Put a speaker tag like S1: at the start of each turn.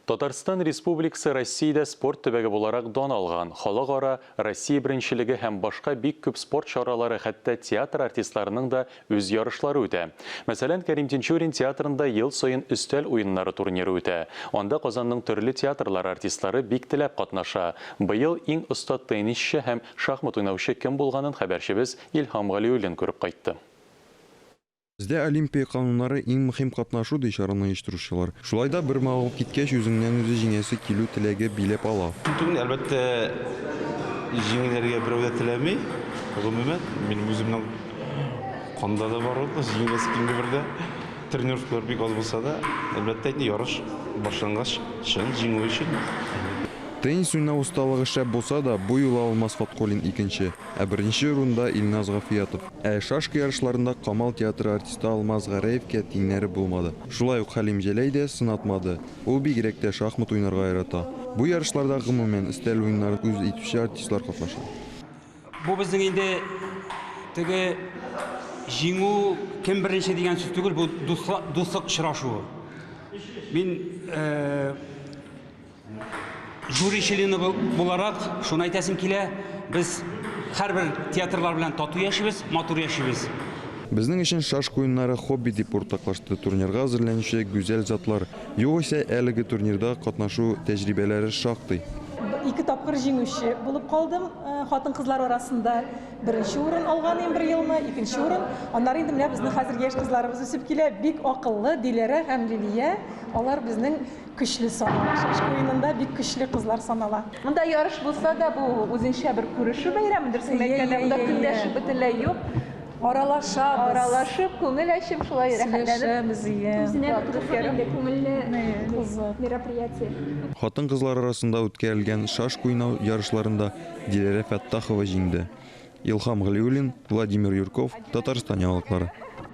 S1: Татарстан Республикасы Россияда спорт төбәге буларак дан алган. Халыкара Россия беренчелеге һәм башка бик күп спорт чаралары, хәтта театр артистларының да үз ярышлары үтә. Мәсәлән, Кәрим Тинчурин театрында ел сайын өстәл уеннары турниры үтә. Анда Казанның төрле театрлар артистлары бик теләп катнаша. Быел иң оста теннисче һәм шахмат уйнаучы кем булганын хәбәрчебез Илһам Галиуллин күреп кайтты.
S2: Бездә Олимпия кануннары иң мөһим катнашу ди чараны оештыручылар. Шулай да бер магълүм киткәч үзеннән үзе җиңәсе килү теләге биләп ала.
S3: Әлбәттә, җиңүләргә берәү дә теләми. Гомумән, минем үземнең канда да бар ул, җиңәсе килде бердә. Тренировкалар бик аз булса да, әлбәттә, ярыш башлангач чын җиңү өчен.
S2: Теннис уйнау усталыгы шәп булса да, бу юлы Алмаз Фаткуллин икенче, ә беренче урында Илназ Гафиятов. Ә шашка ярышларында Камал театры артисты Алмаз Гараевка тиңнәре булмады. Шулай ук Хәлим Җәләй дә сынатмады. Ул бигрәк тә шахмат уйнарга ярата. Бу ярышларда гомумән өстәл уеннары үз итүче артистлар катнаша.
S4: Бу безнең инде теге җиңү кем беренче дигән сүз түгел, бу дуслык очрашуы. Мин жюри члены буларак шуны әйтәсем килә, без һәрбер театрлар белән тату яшибез, матур яшибез.
S2: Безнең өчен шашка уеннары хобби дип уртаклашты. Турнирга әзерләнүче гүзәл затлар. Югыйсә әлеге турнирда катнашу тәҗрибәләре шактый.
S5: Ике тапкыр җиңүче булып калдым. Хатын-кызлар арасында беренче урын алган бер елны, икенче урын. Аннары инде менә безнең хәзерге яшь кызларыбыз үсеп килә, бик акыллы, Диләрә һәм Лилия. Алар безнең көчле санала. Шашка уенында бик көчле кызлар санала.
S6: Монда ярыш булса да, бу үзенчә бер күрешү бәйрәмедер. Монда көндәшеп бөтенләй юк. Аралашып, күңел ачып, шулай рәхәтләнеп. Үзенә күңелле мероприятие.
S2: Хатын-кызлар арасында үткәрелгән шашка уйнау ярышларында Диләрә Фәттахова җиңде. Илһам Галиуллин, Владимир Юрков, Татарстан яңалыклары.